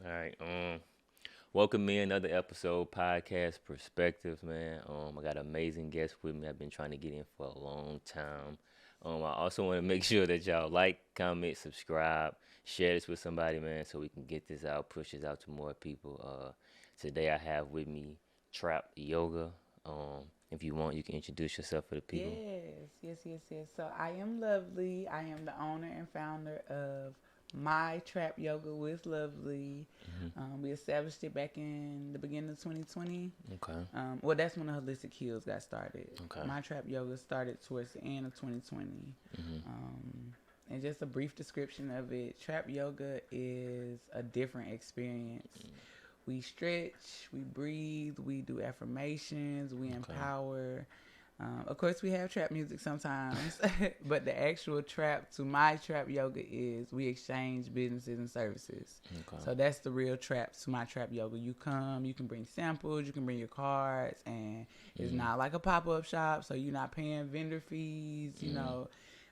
All right. Welcome me another episode, Podcast Perspectives, man. I got an amazing guest with me. I've been trying to get in for a long time. I also want to make sure that y'all like, comment, subscribe, share this with somebody, man, so we can get this out, push this out to more people. Today I have with me Trap Yoga. If you want, you can introduce yourself for the people. Yes. So I am Lovely. I am the owner and founder of My Trap Yoga with Lovely. We established it back in the beginning of 2020. Okay. Well, that's when the Holistic Heals got started. Okay. My Trap Yoga started towards the end of 2020. And just a brief description of it, Trap Yoga is a different experience. We stretch, we breathe, we do affirmations, we empower. Of course, we have trap music sometimes, but the actual trap to my trap yoga is we exchange businesses and services. Okay. So that's the real trap to my trap yoga. You come, you can bring samples, you can bring your cards, and it's not like a pop-up shop, so you're not paying vendor fees, you know.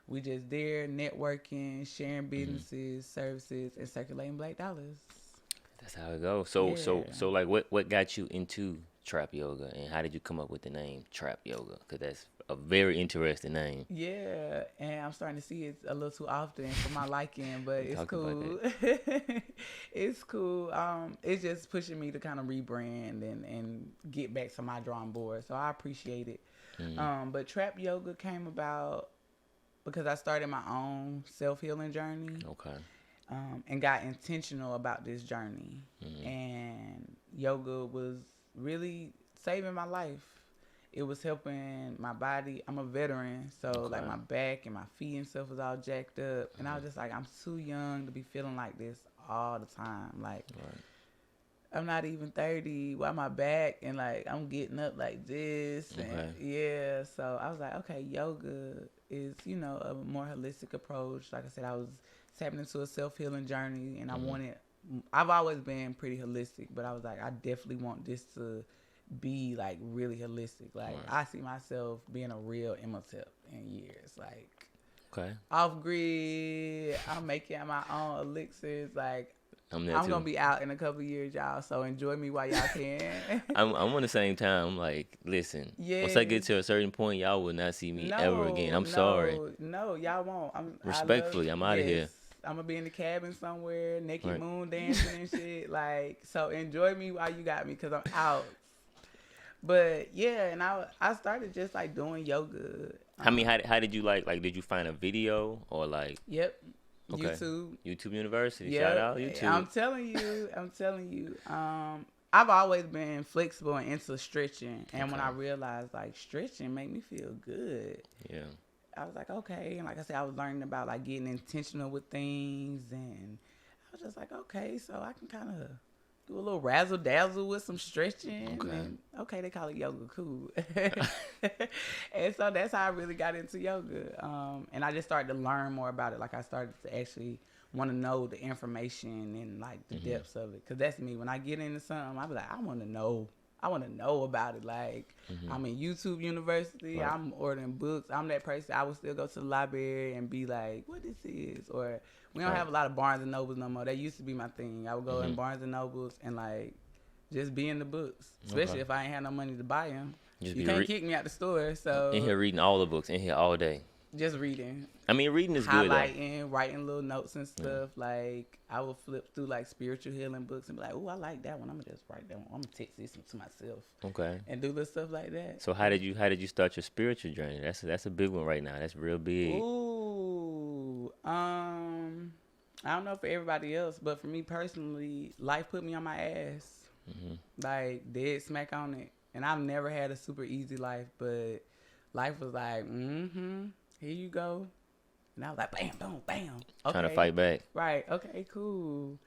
We just there networking, sharing businesses, services, and circulating black dollars. That's how it goes. So Yeah. like, what got you into trap yoga, and how did you come up with the name Trap Yoga? Because that's a very interesting name. Yeah, and I'm starting to see it a little too often for my liking, but it's Talk about cool. It's cool. It's just pushing me to kind of rebrand and get back to my drawing board. So I appreciate it. But trap yoga came about because I started my own self healing journey. Okay. And got intentional about this journey. And yoga was really saving my life. It was helping my body. I'm a veteran, so like my back and my feet and stuff was all jacked up. And I was just like, I'm too young to be feeling like this all the time. Like, Right. I'm not even 30. Why my back and like I'm getting up like this and Okay. yeah. So I was like, okay, yoga is a more holistic approach. Like I said, I was tapping into a self healing journey, and I wanted. I've always been pretty holistic, but I was like, I definitely want this to be like really holistic. Like Right. I see myself being a real Imhotep in years. Like Okay. off grid, I'm making my own elixirs. Like I'm there I'm too. gonna be out in a couple of years, y'all. So enjoy me while y'all can. I'm on the same time. I'm like, listen. Once I get Yes. to a certain point, y'all will not see me ever again. No, I'm sorry. no, y'all won't. I love. Respectfully, I'm out of Yes, here. I'm gonna be in the cabin somewhere, naked Right. moon dancing and shit. Like, so enjoy me while you got me, cause I'm out. But yeah, and I started just like doing yoga. I mean, how did you like? Did you find a video or like? Yep, Okay. YouTube. YouTube University. Shout Yep, out YouTube. I'm telling you, I'm telling you. I've always been flexible and into stretching, and when Okay. I realized like stretching made me feel good, Yeah. I was like, okay. And like I said, I was learning about like getting intentional with things. And I was just like, okay, so I can kind of do a little razzle dazzle with some stretching. Okay. And okay, they call it yoga, cool. And so that's how I really got into yoga. And I just started to learn more about it. Like I started to actually want to know the information and like the depths of it. Cause that's me. When I get into something, I be like, I want to know. I want to know about it. Like, I'm in YouTube University. Right. I'm ordering books. I'm that person. I would still go to the library and be like, what this is? Or we don't Right. have a lot of Barnes and Nobles no more. That used to be my thing. I would go in Barnes and Nobles and like just be in the books, especially Okay. if I ain't had no money to buy them. Just You be can't kick me out the store. So in here reading all the books in here all day. just reading, I mean, reading is good though. highlighting, writing little notes and stuff. Like I would flip through like spiritual healing books and be like, "Oh, I like that one. I'm gonna just write that one. I'm gonna text this to myself Okay. and do little stuff like that." So how did you start your spiritual journey? That's a big one right now. That's real big. Ooh, I don't know for everybody else, but for me personally, life put me on my ass, like dead smack on it. And I've never had a super easy life, but life was like, here you go. And I was like, bam, boom, bam. Trying to Okay. fight back. Right. Okay. Cool.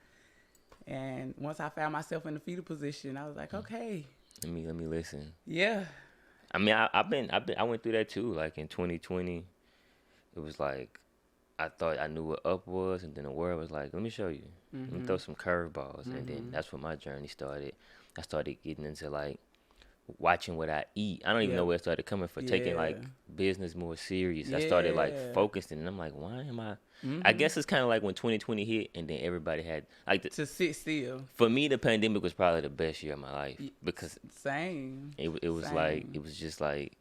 And once I found myself in the fetal position, I was like, okay, Let me listen. yeah, I mean, I went through that too. Like in 2020, it was like I thought I knew what up was, and then the world was like, "Let me show you. Let me throw some curveballs." And then that's when my journey started. I started getting into like watching what I eat. I don't even know Yep. where it started coming from. Taking Yeah. like business more serious. I started like Yeah. focusing, and I'm like, why am I? I Mm-hmm. guess it's kind of like when 2020 hit, and then everybody had like To sit still. for me, the pandemic was probably the best year of my life because Same. it was like Same. it was just like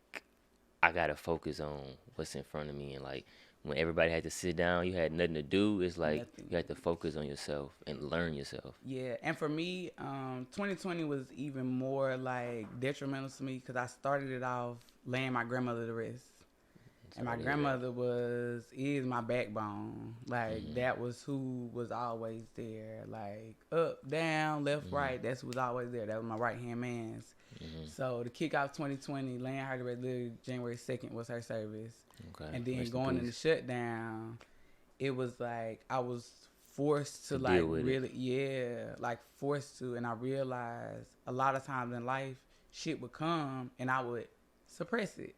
I gotta focus on what's in front of me, and like when everybody had to sit down, you had nothing to do. It's like Nothing. you had to focus on yourself and learn yourself. Yeah, and for me, 2020 was even more like detrimental to me because I started it off laying my grandmother to rest. And my Sorry to hear that. grandmother is my backbone. Like that was who was always there. Like up, down, left, right. That's who was always there. That was my right hand man's. So to kick off 2020, laying her to rest, literally January 2nd was her service. Okay. And then Rest in going into peace. shutdown, it was like I was forced to To like deal with it. really, like forced to. And I realized a lot of times in life, shit would come and I would suppress it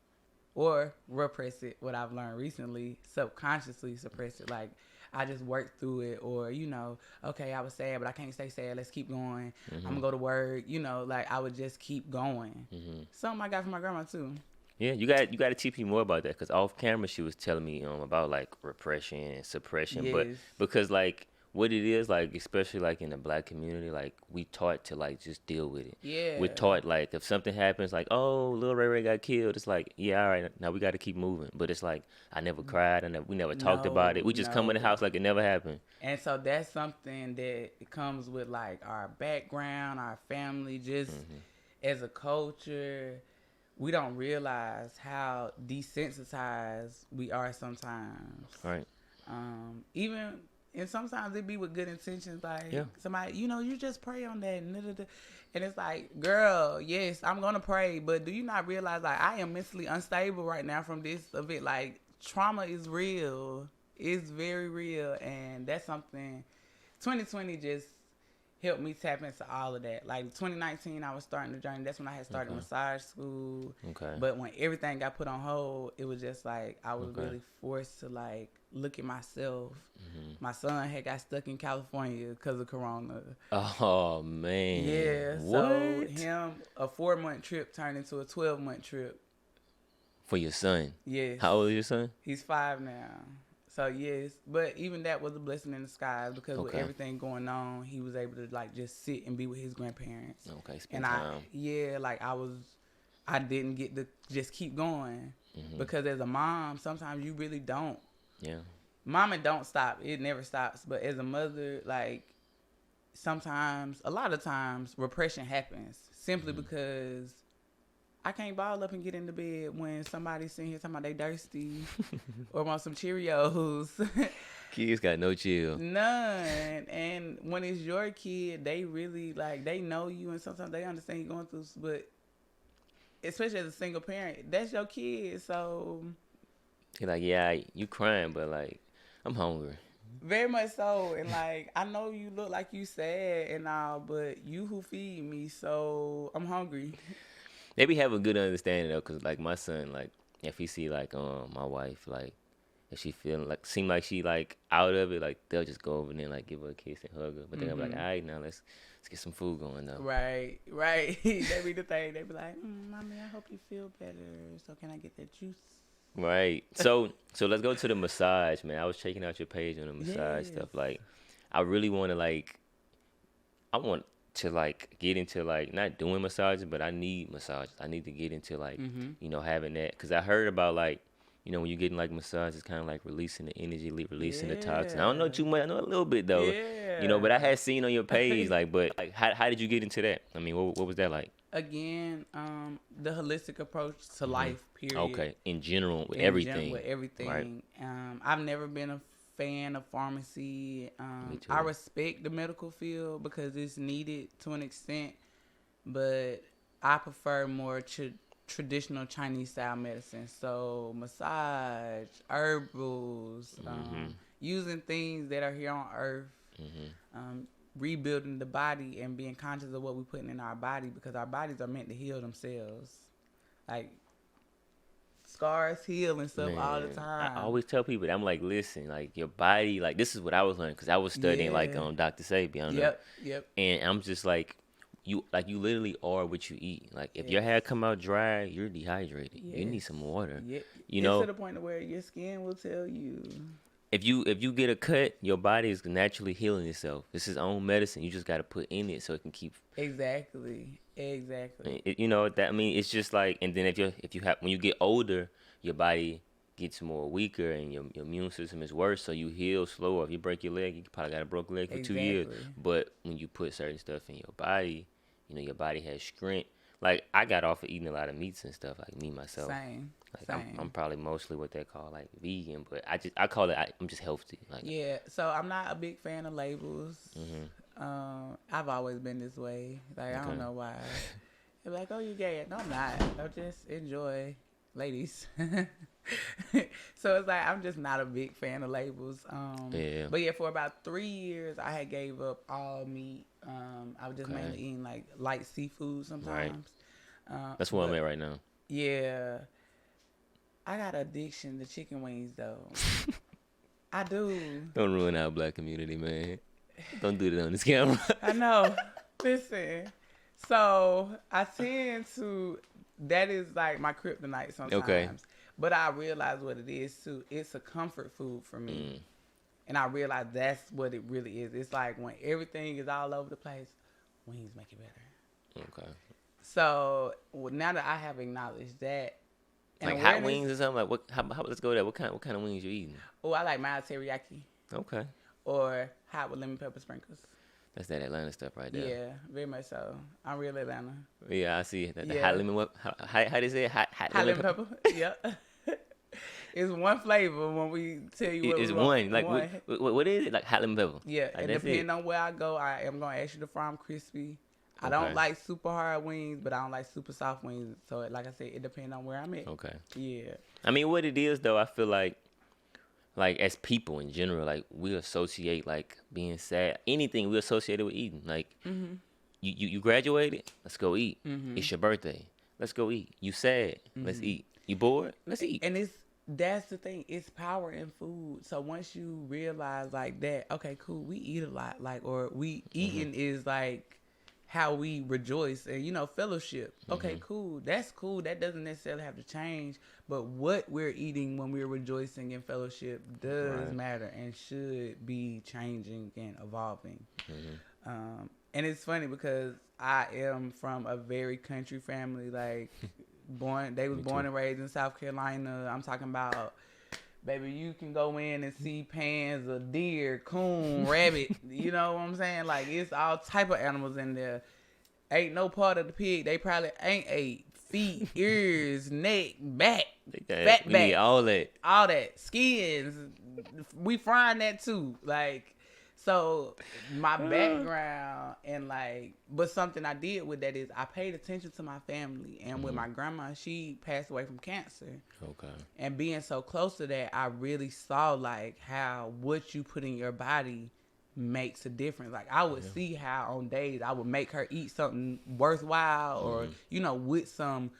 or repress it. What I've learned recently, subconsciously suppress it. Like I just worked through it, or okay, I was sad, but I can't stay sad. Let's keep going. I'm gonna go to work. Like I would just keep going. Something I got from my grandma too. Yeah, you got to teach me more about that because off camera she was telling me about like repression and suppression, but Yes. because like what it is like, especially like in the black community, like we taught to like just deal with it. Yeah. We're taught like if something happens, like oh Lil Ray Ray got killed, it's like yeah all right now we got to keep moving. But it's like I never cried, we never talked about it. We just come in the No. house like it never happened. And so that's something that comes with like our background, our family, just as a culture. We don't realize how desensitized we are sometimes. Right. Even and sometimes it be with good intentions, like Yeah. somebody, you just pray on that, and it's like, girl, yes, I'm gonna pray, but do you not realize like I am mentally unstable right now from this event? Like trauma is real, it's very real, and that's something 2020 just helped me tap into all of that. Like 2019, I was starting the journey. That's when I had started massage school. Okay. But when everything got put on hold, it was just like I was Okay. really forced to like look at myself. My son had got stuck in California because of Corona. Oh man. Yeah, What? so him a 4-month trip turned into a 12-month trip. For your son? Yes, How old is your son? he's 5 now. So yes, but even that was a blessing in disguise because with Okay. everything going on, he was able to like just sit and be with his grandparents. Okay, spend And time. I didn't get to just keep going because as a mom, sometimes you really don't. Yeah. Mama don't stop. It never stops. But as a mother, like sometimes, a lot of times, repression happens simply because I can't ball up and get into bed when somebody's sitting here talking about they thirsty or want some Cheerios. Kids got no chill. None. And when it's your kid, they really like they know you, and sometimes they understand you're going through. But especially as a single parent, that's your kid. So He's like, yeah, you crying, but like, I'm hungry. very much so. And like I know you look like you sad and all, but you who feed me, so I'm hungry. They be have a good understanding though, cause like my son, like if he see like my wife, like if she feeling like seem like she like out of it, like they'll just go over there and like give her a kiss and hug her. But they'll be like, all right, now let's get some food going though. Right. They be the thing. They be like, mommy, I hope you feel better. So can I get that juice? Right. So let's go to the massage, man. I was checking out your page on the massage Yes. stuff. Like, I really want to like, I want to like get into like not doing massages, but I need massages. I need to get into like, having that, cause I heard about like, when you're getting like massage, it's kind of like releasing the energy, releasing the toxin. I don't know too much. I know a little bit though. Yeah. But I had seen on your page like, but like, how did you get into that? I mean, what was that like? Again, the holistic approach to life, period. Okay, in general with In everything. general, with everything. Right. I've never been a fan of pharmacy. Me too. I respect the medical field because it's needed to an extent, but I prefer more traditional Chinese style medicine. So massage, herbals, using things that are here on earth, rebuilding the body and being conscious of what we're putting in our body because our bodies are meant to heal themselves. Like scars heal and stuff all the Man, time. I always tell people that I'm like, listen, like your body, like this is what I was learning because I was studying like Yeah. Dr. Sabi, Yep. and I'm just like, you literally are what you eat. Like if your Yes. hair come out dry, you're dehydrated. You need Yes. some water. Yeah. You It's to know, the point where your skin will tell you. if you get a cut, your body is naturally healing itself. It's its own medicine. You just got to put in it so it can keep. Exactly. You know that, I mean, it's just like, and then if you have, when you get older, your body gets more weaker and your immune system is worse, so you heal slower. If you break your leg, you probably got a broken leg for 2 years. Exactly. But when you put certain stuff in your body, your body has strength. Like I got off of eating a lot of meats and stuff. Like me myself, Same. like I'm probably mostly what they call like vegan, but I call it I'm just healthy. Like Yeah, so I'm not a big fan of labels. I've always been this way. Like I don't know why. They're like, "Oh, you gay?" No, I'm not. I just enjoy ladies. So it's like I'm just not a big fan of labels. Yeah. But yeah, for about 3 years, I had gave up all meat. I was just mainly eating like light seafood sometimes. That's where I'm at right now. Yeah, I got addiction to chicken wings though. I do. Don't ruin our black community, man. Don't do that on this camera. I know. Listen. So I tend to, that is like my kryptonite sometimes. Okay. But I realize what it is too. It's a comfort food for me. And I realize that's what it really is. It's like when everything is all over the place, wings make it better. Okay. So now that I have acknowledged that. Like hot wings or something? Like what? How, let's go there. What kind of wings you eating? Oh, I like mild teriyaki. Okay. Or hot with lemon pepper sprinkles. That's that Atlanta stuff right there. Yeah, very much so. I'm real Atlanta. Yeah, I see it. The Yeah. hot lemon, what? How do you say it? Hot lemon pepper. Yep. It's one flavor when we tell you what it's we one. want. Like one. what is it? Like hot lemon pepper. Yeah, Like, and that's depending it. on where I go, I am gonna ask you to fry them crispy. I Okay. don't like super hard wings, but I don't like super soft wings. So, like I said, it depends on where I'm at. Okay. Yeah. I mean, what it is though, I feel like as people in general, like we associate like being sad, anything we associate it with eating. Like you graduated, let's go eat. It's your birthday, let's go eat. You sad, let's eat. You bored, let's eat. And that's the thing. It's power in food. So once you realize like that, okay, cool, we eat a lot, like, or we eating is like how we rejoice and fellowship. Okay, cool. That's cool. That doesn't necessarily have to change, but what we're eating when we're rejoicing in fellowship does matter and should be changing and evolving. And it's funny because I am from a very country family. Like they was born and raised in South Carolina. I'm talking about, baby, you can go in and see pans of deer, coon, rabbit. You know what I'm saying? Like, it's all type of animals in there. Ain't no part of the pig they probably ain't ate. Feet, ears, neck, back, fat back. All that. All that. Skins. We frying that too. Like, so my background and like, but something I did with that is I paid attention to my family. And with my grandma, she passed away from cancer. Okay. And being so close to that, I really saw like how what you put in your body makes a difference. Like I would see how on days I would make her eat something worthwhile or with some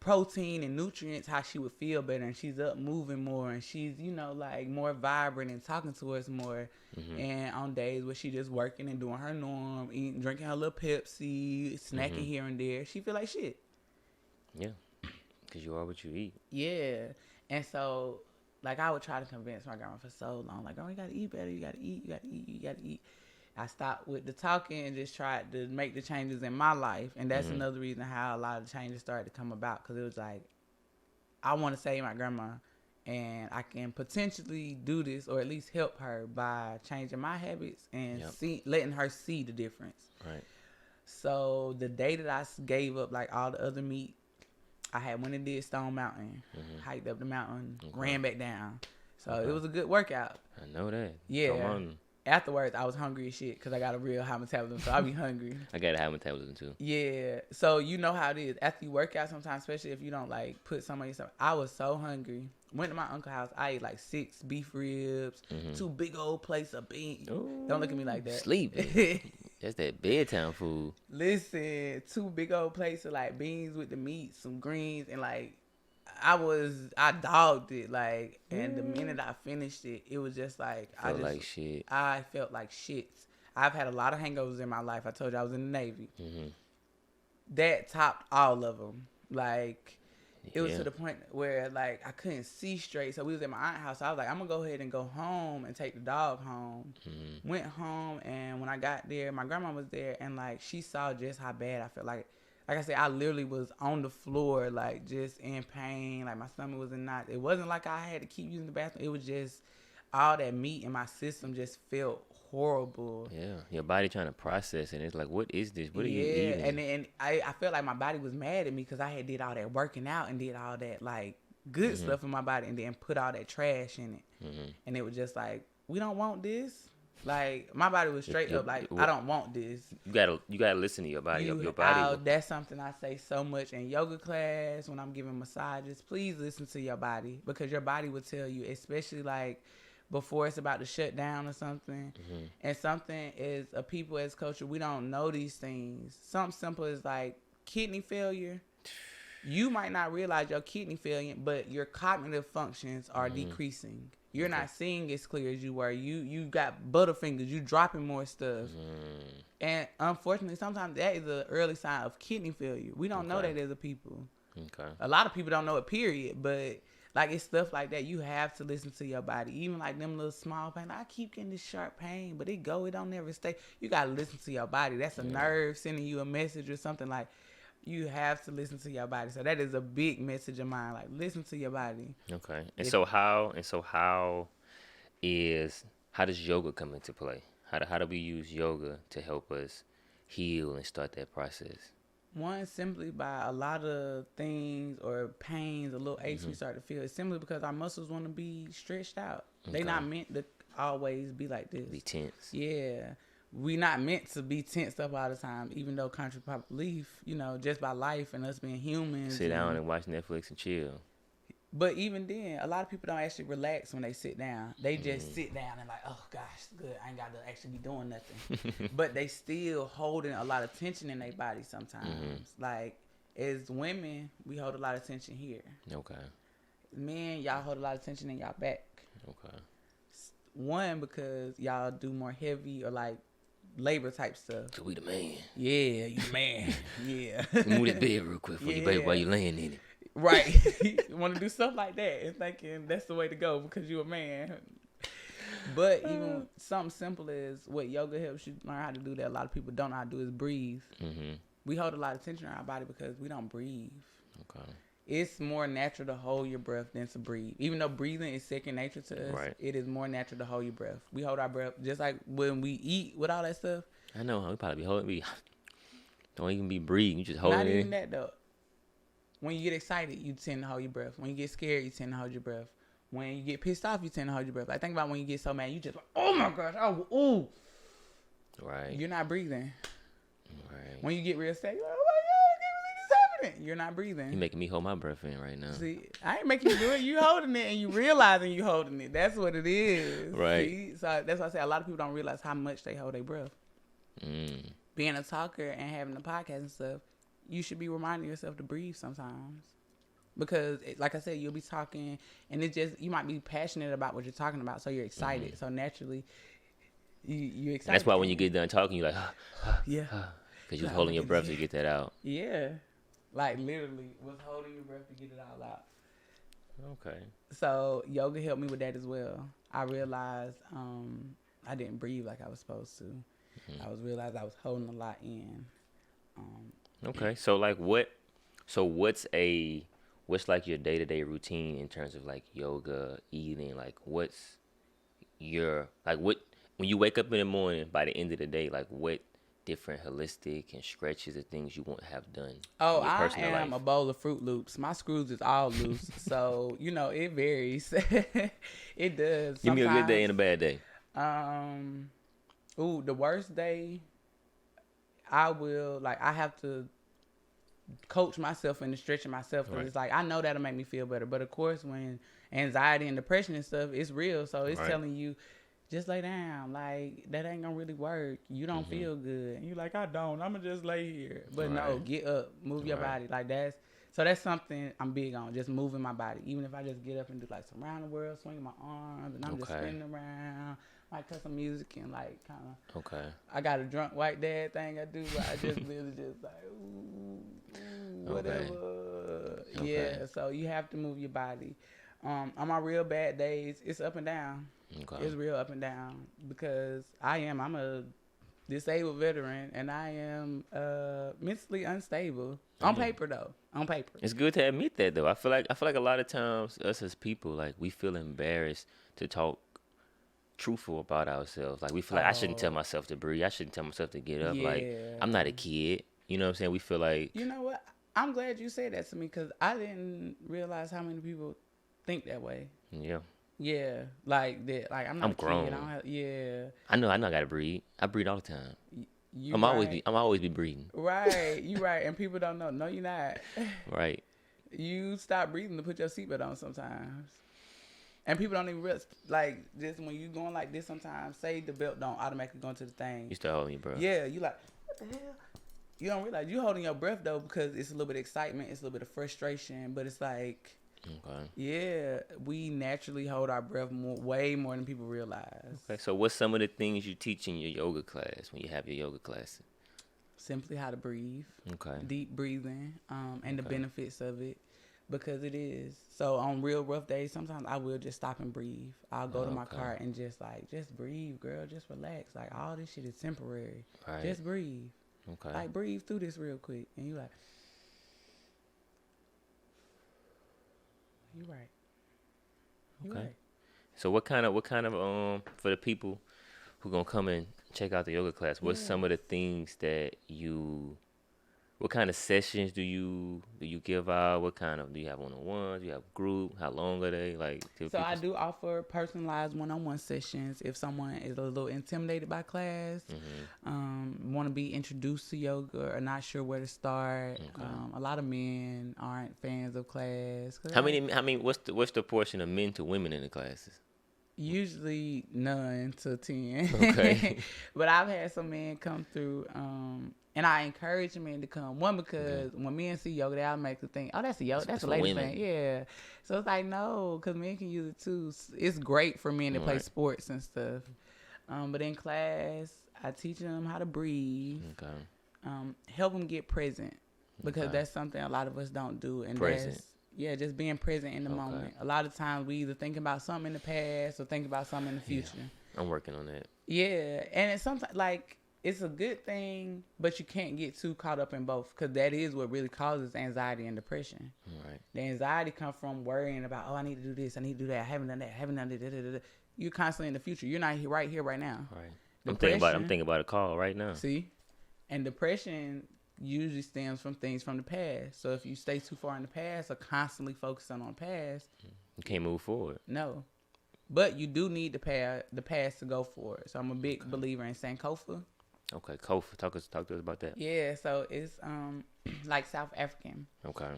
protein and nutrients, how she would feel better, and she's up moving more, and she's like more vibrant and talking to us more. And on days where she just working and doing her norm, eating, drinking her little Pepsi, snacking here and there, she feel like shit. Yeah, because you are what you eat. Yeah. And so like I would try to convince my grandma for so long, like, oh, you gotta eat better, you gotta eat, you gotta eat. I stopped with the talking and just tried to make the changes in my life. And that's another reason how a lot of changes started to come about, because it was like, I want to save my grandma, and I can potentially do this or at least help her by changing my habits and letting her see the difference. Right. So the day that I gave up like all the other meat, I had went and did Stone Mountain, hiked up the mountain, ran back down. So it was a good workout. I know that. Yeah. Come on. Afterwards, I was hungry as shit because I got a real high metabolism, so I be hungry. I got a high metabolism too. Yeah. So you know how it is. After you work out sometimes, especially if you don't like put some on yourself. I was so hungry. Went to my uncle's house. I ate like 6 beef ribs, 2 big old plates of beans. Ooh, Don't look at me like that. Sleep. That's that bedtime food. Listen, 2 big old plates of like beans with the meat, some greens, and like I dogged it, like, and the minute I finished it, it was just like Felt like shit. I felt like shit. I've had a lot of hangovers in my life. I told you I was in the Navy. Mm-hmm. That topped all of them. Like, it was Yeah. to the point where, like, I couldn't see straight. So we was at my aunt's house. So I was like, I'm going to go ahead and go home and take the dog home. Mm-hmm. Went home, and when I got there, my grandma was there, and, like, she saw just how bad I felt. Like I said, I literally was on the floor, like, just in pain. Like, my stomach was in knots. It wasn't like I had to keep using the bathroom. It was just all that meat in my system just felt horrible. Yeah, your body trying to process it. It's like, what is this? What are you Yeah, eating? and then I felt like my body was mad at me because I had did all that working out and did all that, like, good stuff in my body and then put all that trash in it. Mm-hmm. And it was just like, we don't want this. Like, my body was straight up like, I don't want this. You gotta listen to your body. Your body. That's something I say so much in yoga class when I'm giving massages. Please listen to your body, because your body will tell you, especially like before it's about to shut down or something. Mm-hmm. And something is a people as culture, we don't know these things. Something simple as like kidney failure. You might not realize your kidney failure, but your cognitive functions are decreasing. You're not seeing as clear as you were. You got butterfingers. You dropping more stuff. And unfortunately, sometimes that is an early sign of kidney failure. We don't know that as a people. Okay. A lot of people don't know it, period. But like, it's stuff like that. You have to listen to your body. Even like them little small pain. I keep getting this sharp pain, but it don't never stay. You got to listen to your body. That's a nerve sending you a message or something. Like, you have to listen to your body. So that is a big message of mine. Like, listen to your body. Okay. How does yoga come into play? How do we use yoga to help us heal and start that process? One, simply by a lot of things or pains, a little aches we start to feel. It's simply because our muscles want to be stretched out. Okay. They not meant to always be like this. Be tense. Yeah. We not meant to be tensed up all the time, even though contrary to popular belief, you know, just by life and us being humans. Sit down and watch Netflix and chill. But even then, a lot of people don't actually relax when they sit down. They just sit down and like, oh gosh, good. I ain't got to actually be doing nothing. But they still holding a lot of tension in their body sometimes. Like, as women, we hold a lot of tension here. Okay. Men, y'all hold a lot of tension in y'all back. Okay. One, because y'all do more heavy or like labor type stuff. So we the man. Yeah, you man. Yeah. Move that bed real quick for your baby while you laying in it. Right. You want to do stuff like that and thinking that's the way to go because you're a man. But even something simple as what yoga helps you learn how to do that a lot of people don't know how to do is breathe. Mm-hmm. We hold a lot of tension in our body because we don't breathe. Okay. It's more natural to hold your breath than to breathe. Even though breathing is second nature to us, it is more natural to hold your breath. We hold our breath just like when we eat with all that stuff. I know. We probably be holding. We don't even be breathing. You just hold it. Not even that though. When you get excited, you tend to hold your breath. When you get scared, you tend to hold your breath. When you get pissed off, you tend to hold your breath. Like, think about when you get so mad, you just like, oh my gosh, oh, ooh. Right. You're not breathing. Right. When you get real sad, you're like, oh my God, I can't believe this happening. You're not breathing. You making me hold my breath in right now. See, I ain't making you do it. You holding it and you realizing you holding it. That's what it is. Right. See? So that's why I say a lot of people don't realize how much they hold their breath. Being a talker and having a podcast and stuff, you should be reminding yourself to breathe sometimes. Because, like I said, you'll be talking, and it's just, you might be passionate about what you're talking about, so you're excited. So naturally, you're excited. That's why when you get done talking, you're like, yeah. Because you're holding your breath to get that out. Yeah. Like, literally, was holding your breath to get it all out. Okay. So, yoga helped me with that as well. I realized I didn't breathe like I was supposed to. I realized I was holding a lot in. Okay. So, like, what's like your day-to-day routine in terms of like yoga, eating? Like, what's your, like, what, when you wake up in the morning, by the end of the day, like, what different holistic and stretches and things you want to have done? Oh, in your I personal am life? a bowl of Fruit Loops. My screws is all loose. So, you know, it varies. It does. Give me a good day and a bad day. The worst day, I have to coach myself into stretching myself because it's like, I know that'll make me feel better. But of course, when anxiety and depression and stuff, it's real. So it's telling you, just lay down. Like, that ain't gonna really work. You don't feel good. And you're like, I don't. I'm gonna just lay here. But no, get up, move your body. Like, that's something I'm big on, just moving my body. Even if I just get up and do like some round the world, swinging my arms, and I'm just spinning around, Like cut some music and like kind of. Okay. I got a drunk white dad thing I do, but I just really just like ooh, whatever. Okay. Yeah. So you have to move your body. On my real bad days, it's up and down. Okay. It's real up and down because I'm a disabled veteran and I am mentally unstable. On paper though. On paper. It's good to admit that though. I feel like a lot of times us as people, like, we feel embarrassed to talk truthful about ourselves. Like, we feel like I shouldn't tell myself to breathe. I shouldn't tell myself to get up. Yeah. Like, I'm not a kid. You know what I'm saying? We feel like, you know what? I'm glad you said that to me because I didn't realize how many people think that way. yeah. Yeah, like that. Like I'm not I'm a kid. grown. I don't have, yeah. I know I gotta breathe. I breathe all the time. You I'm right. always be breathing. Right, you right, and people don't know. No, you're not. Right. You stop breathing to put your seatbelt on sometimes, and people don't even realize. Like this, when you going like this, sometimes say the belt don't automatically go into the thing. You start holding your breath. Yeah, you like what the hell? You don't realize you holding your breath though because it's a little bit of excitement, it's a little bit of frustration, but it's like. Okay. Yeah, we naturally hold our breath way more than people realize. Okay. So what's some of the things you teach in your yoga class when you have your yoga classes? Simply how to breathe. Okay. Deep breathing, and the benefits of it, because it is. So on real rough days, sometimes I will just stop and breathe. I'll go to my car and just breathe, girl. Just relax. Like all this shit is temporary. Right. Just breathe. Okay. Like breathe through this real quick, and you like. You right. You right. So what kind of for the people who gonna come and check out the yoga class, what's some of the things that what kind of sessions do you give out? What kind of, do you have one-on-ones? Do you have group? How long are they? Like, so I do offer personalized one-on-one sessions if someone is a little intimidated by class, want to be introduced to yoga or not sure where to start. Okay. A lot of men aren't fans of class. How many? What's the portion of men to women in the classes? Usually none to 10. Okay. But I've had some men come through, and I encourage men to come. One, because when men see yoga, they automatically think, oh, that's a yoga, that's a lady thing. Yeah. So it's like, no, because men can use it too. It's great for men to play sports and stuff. But in class, I teach them how to breathe. Okay. Help them get present, because that's something a lot of us don't do. And present. Just being present in the moment. A lot of times we either think about something in the past or think about something in the future. Yeah. I'm working on that. Yeah, and it's sometimes like it's a good thing, but you can't get too caught up in both, because that is what really causes anxiety and depression. Right. The anxiety comes from worrying about, oh, I need to do this, I need to do that, I haven't done that, I haven't done that. You're constantly in the future. You're not right here, right now. Right. I'm thinking about a call right now. See, and depression usually stems from things from the past. So if you stay too far in the past or constantly focusing on the past, you can't move forward. No, but you do need the past to go for it. So I'm a big believer in Sankofa. Okay, Kofa, talk to us about that. Yeah, so it's like South African. Okay.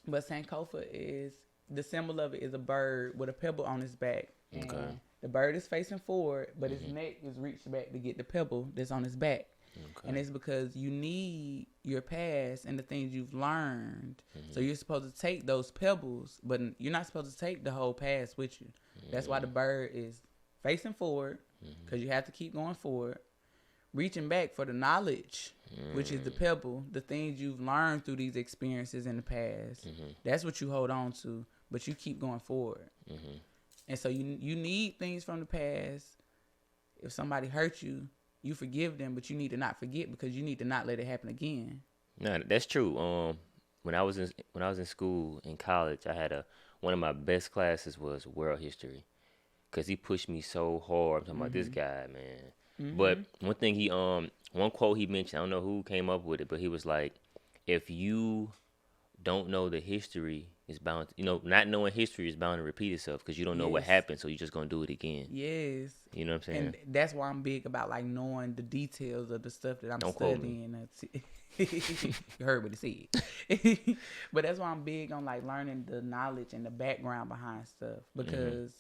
But Sankofa is, the symbol of it is a bird with a pebble on its back. And Okay. the bird is facing forward, but its neck is reached back to get the pebble that's on its back. Okay. And it's because you need your past and the things you've learned. So you're supposed to take those pebbles, but you're not supposed to take the whole past with you. That's why the bird is facing forward, because you have to keep going forward, reaching back for the knowledge, which is the pebble, the things you've learned through these experiences in the past. That's what you hold on to, but you keep going forward. And so you need things from the past. If somebody hurt you, you forgive them, but you need to not forget, because you need to not let it happen again. No, that's true. When I was in school, in college, I had one of my best classes was world history, because he pushed me so hard. I'm talking about this guy, man. But one quote he mentioned, I don't know who came up with it, but he was like, if you don't know the history, is bound, not knowing history is bound to repeat itself, because you don't know what happened, so you're just going to do it again. Yes. You know what I'm saying? And that's why I'm big about like knowing the details of the stuff that I'm Don't quote studying. You heard what he said. But that's why I'm big on like learning the knowledge and the background behind stuff, because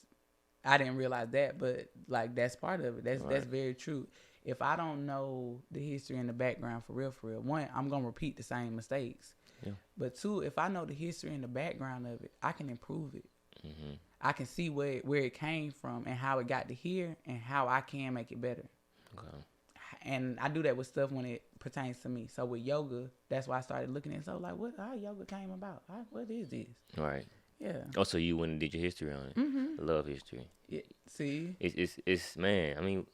I didn't realize that, but like that's part of it. That's very true. If I don't know the history and the background for real, one, I'm gonna repeat the same mistakes. Yeah. But two, if I know the history and the background of it, I can improve it. Mm-hmm. I can see where it came from and how it got to here and how I can make it better. Okay. And I do that with stuff when it pertains to me. So with yoga, that's why I started looking at it. So like, how yoga came about? What is this? All right. Yeah. Oh, so you went and did your history on it. Mm-hmm. I love history. Yeah. See? It's man. I mean,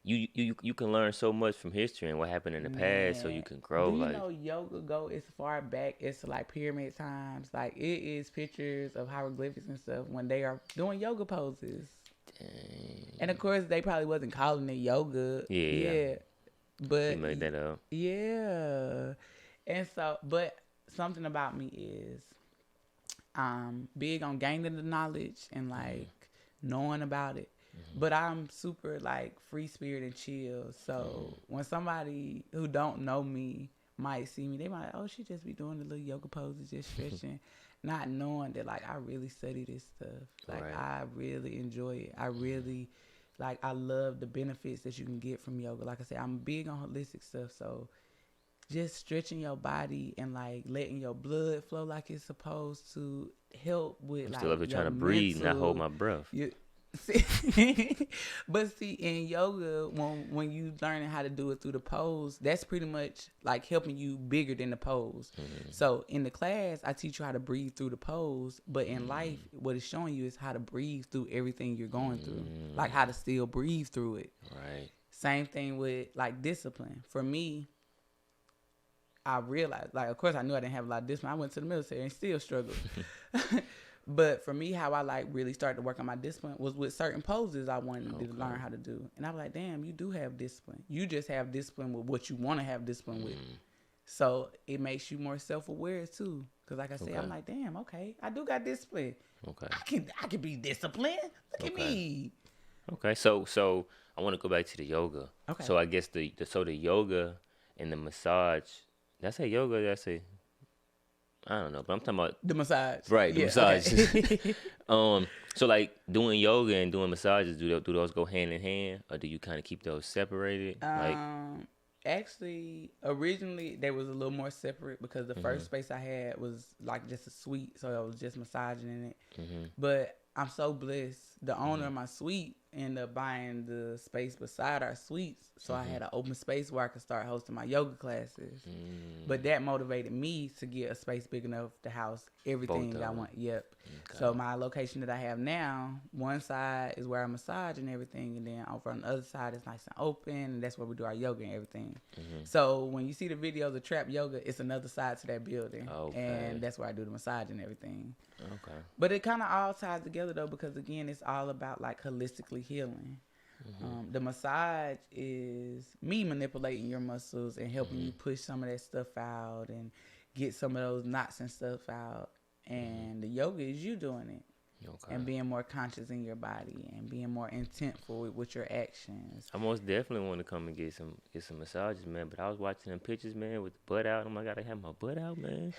you can learn so much from history and what happened in the past, so you can grow. Do you like, know yoga go as far back as to like pyramid times? Like it is pictures of hieroglyphics and stuff when they are doing yoga poses. dang. And of course, they probably wasn't calling it yoga. Yeah. But You made that up. yeah. And so, but something about me is I'm big on gaining the knowledge and like knowing about it. But I'm super like free spirit and chill. So when somebody who don't know me might see me, they might, oh, she just be doing the little yoga poses, just stretching, not knowing that like I really study this stuff. Like Right. I really enjoy it. I really like I love the benefits that you can get from yoga. Like I said, I'm big on holistic stuff. So just stretching your body and like letting your blood flow like it's supposed to help with I'm like still up here your trying to breathe, not hold my mental- breath. But see, in yoga, when you learning how to do it through the pose, that's pretty much like helping you bigger than the pose. So in the class, I teach you how to breathe through the pose, but in life, what it's showing you is how to breathe through everything you're going through, like how to still breathe through it. Right. Same thing with like discipline. For me, I realized, like, of course, I knew I didn't have a lot of discipline. I went to the military and still struggled. But for me, how I like really started to work on my discipline was with certain poses I wanted to learn how to do. And I was like, damn, you do have discipline. You just have discipline with what you want to have discipline with. So it makes you more self-aware too. Because like I said, I'm like, damn, okay, I do got discipline. Okay. I can be disciplined. Look at me. Okay. So I want to go back to the yoga. Okay. So I guess the yoga and the massage. Did I say yoga? Did I say? I don't know, but I'm talking about The massage. right. The Yeah, massages. okay. So like doing yoga and doing massages, do those go hand in hand, or do you kind of keep those separated? Like, Actually, originally they was a little more separate because the first space I had was like just a suite, so I was just massaging in it. But I'm so blessed. The owner of my suite ended up buying the space beside our suites, so I had an open space where I could start hosting my yoga classes. But that motivated me to get a space big enough to house everything Both I of want. Yep. Okay. So my location that I have now, one side is where I massage and everything, and then over on the other side it's nice and open, and that's where we do our yoga and everything. So when you see the videos of TrapYoga, it's another side to that building, and that's where I do the massage and everything. okay. But it kind of all ties together though, because again, it's all about like holistically healing. The massage is me manipulating your muscles and helping you push some of that stuff out and get some of those knots and stuff out. And the yoga is you doing it. Okay. And being more conscious in your body and being more intentful with your actions. I most definitely want to come and get some massages, man. But I was watching them pictures, man, with the butt out. I'm like, I gotta have my butt out, man.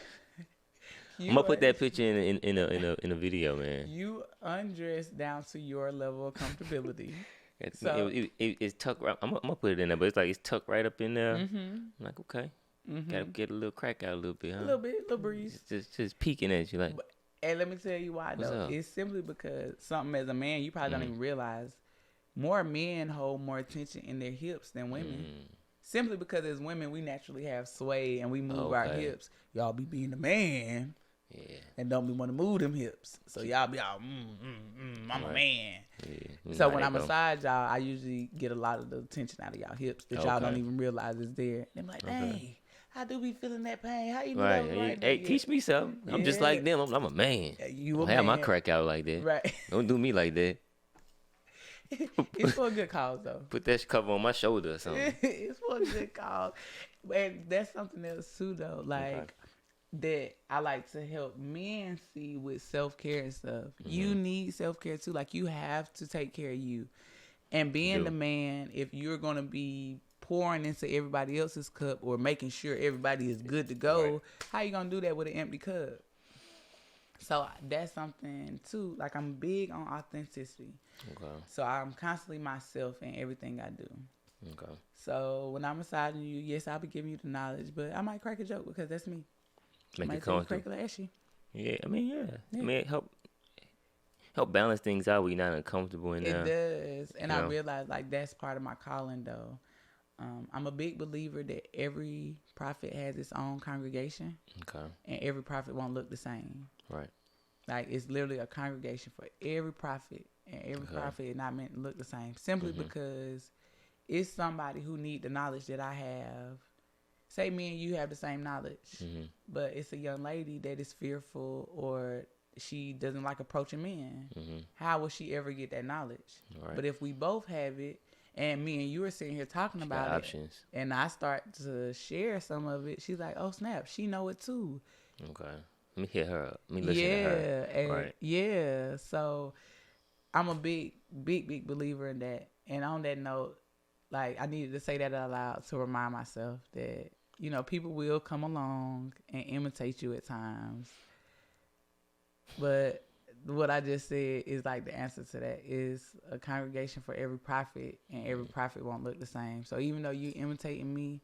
I'm gonna put that picture in a video, man. You undress down to your level of comfortability. It's tucked right. I'm gonna put it in there, but it's like it's tucked right up in there. I'm like, okay, gotta get a little crack out a little bit, huh? A little breeze. Just peeking at you, like. And let me tell you why, What's though. up? It's simply because something as a man, you probably don't even realize, more men hold more attention in their hips than women. Simply because as women, we naturally have sway and we move our Okay. hips. Y'all be being the man Yeah. and don't be want to move them hips. So y'all be all, I'm a Right. man. Yeah. So Nah, when they I go. massage y'all, I usually get a lot of the tension out of y'all hips that y'all don't Okay. even realize is there. And I'm like, dang, I do be feeling that pain. How you know Right. that was right Hey, there? teach me something. I'm just Yeah. like them. I'm a man. You a Don't have my man. crack out like that. Right. Don't do me like that. It's for a good cause, though. Put that cover on my shoulder or something. It's for a good cause. And that's something else, too, though. Like, that I like to help men see with self-care and stuff. You need self-care, too. Like, you have to take care of you. And being the man, if you're going to be pouring into everybody else's cup or making sure everybody is good to go, how you going to do that with an empty cup? So that's something too. Like, I'm big on authenticity. Okay. So I'm constantly myself in everything I do. Okay. So when I'm massaging you, yes, I'll be giving you the knowledge, but I might crack a joke because that's me. Make Might it tell you comfortable. crack a ashy. Yeah. I mean, yeah. Yeah. I mean, it help. help balance things out when you're not uncomfortable in It there. does. And You I know? realize like that's part of my calling though. I'm a big believer that every prophet has its own congregation, Okay. and every prophet won't look the same. Right. Like it's literally a congregation for every prophet, and every Okay. prophet is not meant to look the same. Simply because it's somebody who need the knowledge that I have. Say me and you have the same knowledge, but it's a young lady that is fearful or she doesn't like approaching men. How will she ever get that knowledge? Right. But if we both have it, and me and you are sitting here talking She about got it, options. and I start to share some of it, she's like, "Oh snap, she know it too." Okay. Let me hit her up. Let me listen to her. And Right. yeah. So I'm a big believer in that. And on that note, like I needed to say that out loud to remind myself that people will come along and imitate you at times, but what I just said is like the answer to that is a congregation for every prophet, and every prophet won't look the same. So even though you imitating me,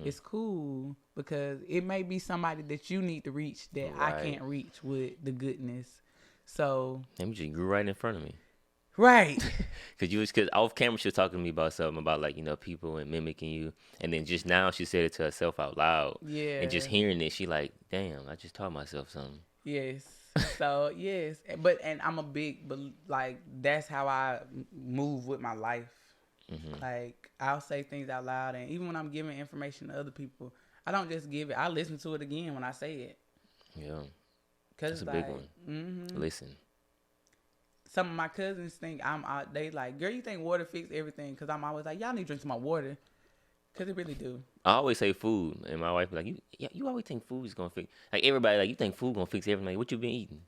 it's cool because it may be somebody that you need to reach that I can't reach with the goodness. So Them just grew right in front of me. right. Cause off camera she was talking to me about something about like people and mimicking you, and then just now she said it to herself out loud. Yeah. And just hearing it, she like, damn, I just taught myself something. Yes. So yes, and I'm a big, but like that's how I move with my life. Like I'll say things out loud, and even when I'm giving information to other people, I don't just give it. I listen to it again when I say it. Yeah, Cause that's a big one. Listen. Some of my cousins think I'm out. They like, girl, you think water fix everything? Cause I'm always like, y'all need to drink some more water. Cause it really do. I always say food, and my wife be like, you always think food is gonna fix. Like everybody, like you think food gonna fix everything. What you been eating?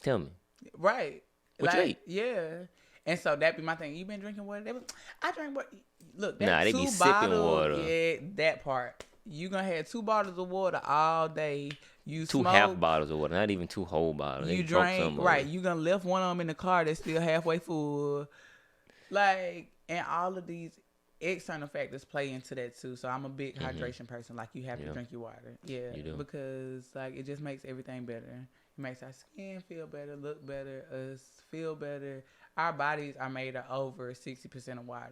Tell me. Right. What you ate? Yeah. And so that be my thing. You been drinking water? I drink water. Look, that Nah, they be sipping water. Yeah, that part. You gonna have 2 bottles of water all day. You 2 smoke, half bottles of water, not even 2 whole bottles. you They drunk drink, some of right? it. You gonna left one of them in the car that's still halfway full. Like, and all of these external factors play into that too. So I'm a big hydration person. Like you have to drink your water. Yeah. You do. Because like it just makes everything better. It makes our skin feel better, look better, us feel better. Our bodies are made of over 60% of water.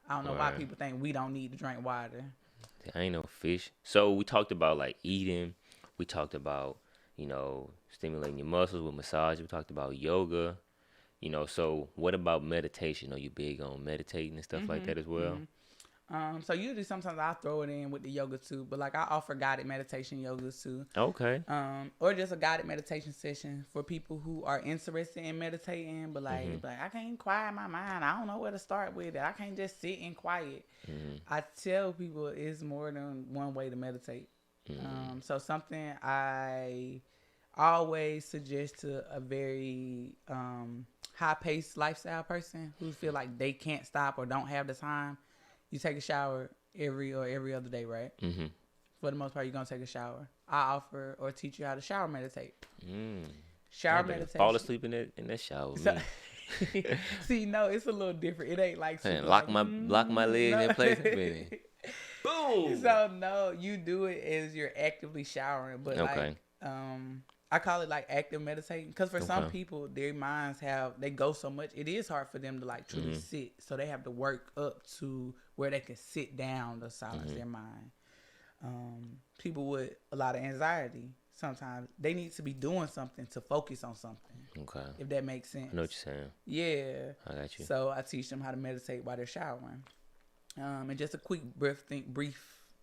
I don't know why people think we don't need to drink water. I ain't no fish. So we talked about like eating. We talked about, stimulating your muscles with massage. We talked about yoga. So what about meditation? Are you big on meditating and stuff like that as well? So usually sometimes I throw it in with the yoga too, but like I offer guided meditation yogas too. Okay. Or just a guided meditation session for people who are interested in meditating, but like I can't quiet my mind. I don't know where to start with it. I can't just sit and quiet. I tell people it's more than one way to meditate. So something I always suggest to a very high-paced lifestyle person who feel like they can't stop or don't have the time. You take a shower every other day, right? For the most part, you're going to take a shower. I offer or teach you how to shower meditate. Shower meditation. Fall asleep in that shower. So, see, no, it's a little different. It ain't like... Man, lock my legs in place. Boom! So, no, you do it as you're actively showering. But, Okay. I call it like active meditating because for some people, their minds they go so much. It is hard for them to like truly sit. So they have to work up to where they can sit down to silence their mind. People with a lot of anxiety, sometimes they need to be doing something to focus on something. Okay. If that makes sense. I know what you're saying. Yeah. I got you. So I teach them how to meditate while they're showering. And just a quick brief,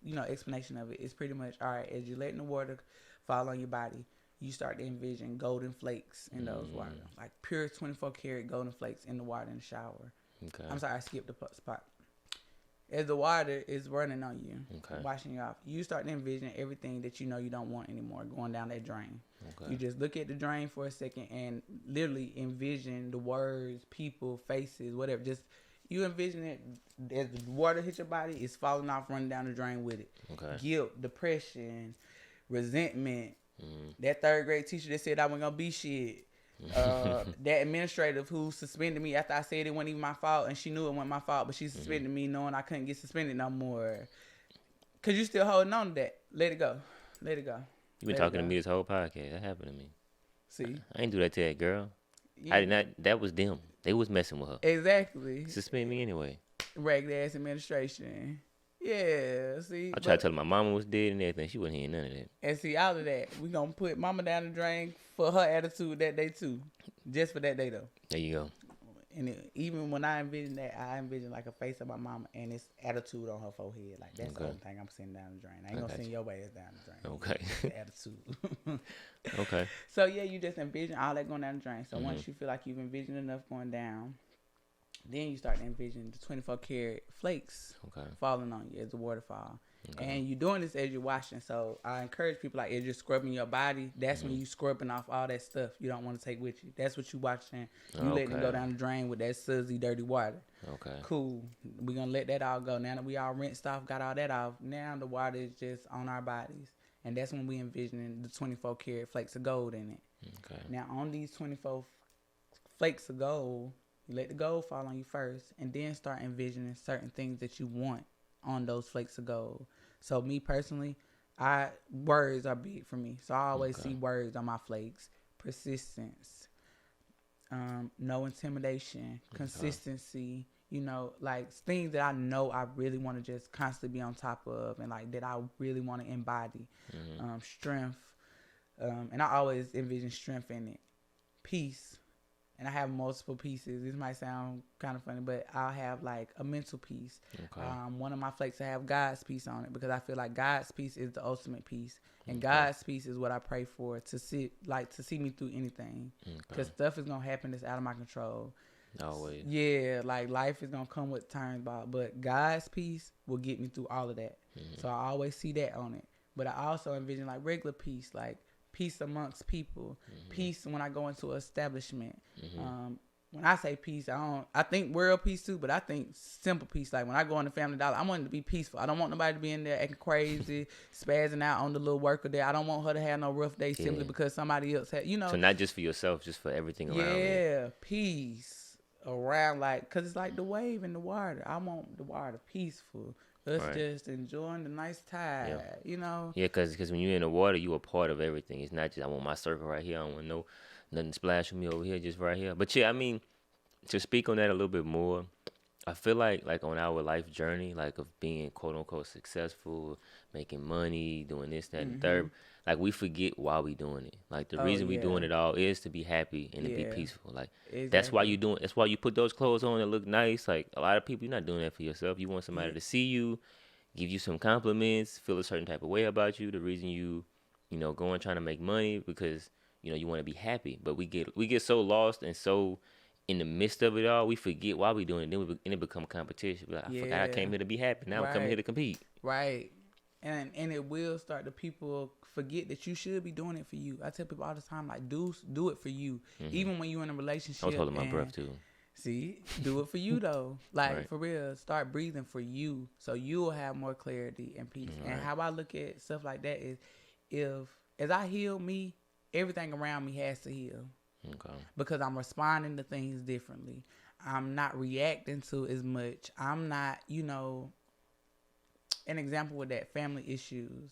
explanation of it. It's pretty much, all right, as you're letting the water fall on your body, you start to envision golden flakes in those water. Like pure 24 karat golden flakes in the water in the shower. Okay. I'm sorry, I skipped the spot. As the water is running on you, washing you off, you start to envision everything that you know you don't want anymore going down that drain. Okay. You just look at the drain for a second and literally envision the words, people, faces, whatever. Just you envision it as the water hits your body, it's falling off, running down the drain with it. Okay. Guilt, depression, resentment. That 3rd grade teacher that said I wasn't gonna be shit. That administrative who suspended me after I said it wasn't even my fault, and she knew it wasn't my fault, but she suspended me knowing I couldn't get suspended no more. Cause you still holding on to that. Let it go. Let it go. You been talking to me this whole podcast. That happened to me. See, I ain't do that to that girl. I did not. That was them. They was messing with her. Exactly. Suspend me anyway. Ragged ass administration. Yeah, see. I tried to tell her my mama was dead and everything. She wasn't hearing none of that. And see, all of that, we gonna put mama down the drain for her attitude that day too. Just for that day though. There you go. And even when I envision that, I envision like a face of my mama and it's attitude on her forehead. Like that's the only thing I'm sending down the drain. I ain't gonna send your ass down the drain. Okay. Attitude. Okay. So yeah, you just envision all that going down the drain. So once you feel like you've envisioned enough going down, then you start to envision the 24 karat flakes falling on you as the waterfall. Okay. And you're doing this as you're washing. So I encourage people, like, as you're scrubbing your body, that's when you scrubbing off all that stuff you don't want to take with you. That's what you watching. You letting it go down the drain with that sudsy, dirty water. Okay. Cool. We're going to let that all go. Now that we all rinsed off, got all that off, now the water is just on our bodies. And that's when we envisioning the 24 karat flakes of gold in it. Okay. Now on these 24 flakes of gold, you let the gold fall on you first, and then start envisioning certain things that you want on those flakes of gold. So me personally, words are big for me. So I always see words on my flakes. Persistence, no intimidation, consistency, you know, like things that I know I really want to just constantly be on top of and like that I really want to embody. Strength, and I always envision strength in it. Peace. And I have multiple pieces. This might sound kind of funny, but I'll have like a mental piece. Okay. One of my flakes, I have God's peace on it because I feel like God's peace is the ultimate peace, and God's peace is what I pray for to see me through anything. Because stuff is gonna happen that's out of my control. Always. Yeah, like life is gonna come with turnball, but God's peace will get me through all of that. So I always see that on it. But I also envision like regular peace, like peace amongst people, peace when I go into an establishment. When I say peace, I think world peace too, but I think simple peace. Like when I go into Family Dollar, I want it to be peaceful. I don't want nobody to be in there acting crazy, spazzing out on the little worker there. I don't want her to have no rough day simply because somebody else had, you know. So not just for yourself, just for everything around you. Yeah, peace around, like, because it's like the wave in the water. I want the water peaceful. Us just enjoying the nice tide, you know? Yeah, because when you're in the water, you a part of everything. It's not just, I want my circle right here. I don't want nothing splashing me over here, just right here. But yeah, I mean, to speak on that a little bit more, I feel like on our life journey, like of being quote unquote successful, making money, doing this, that, and third, like we forget why we doing it. Like the reason we doing it all is to be happy and to be peaceful. Like that's why you doing. That's why you put those clothes on that look nice. Like a lot of people, you're not doing that for yourself. You want somebody to see you, give you some compliments, feel a certain type of way about you. The reason you going trying to make money because you want to be happy. But we get so lost and so in the midst of it all, we forget why we doing it. Then it become competition. Like, I forgot I came here to be happy. Now I'm coming here to compete. Right. And it will start to people forget that you should be doing it for you. I tell people all the time, like, do it for you. Even when you're in a relationship. I was holding my breath too. See, do it for you though. Like for real, start breathing for you so you'll have more clarity and peace. And how I look at stuff like that is as I heal me, everything around me has to heal. Okay. Because I'm responding to things differently. I'm not reacting to as much. I'm not, an example with that, family issues.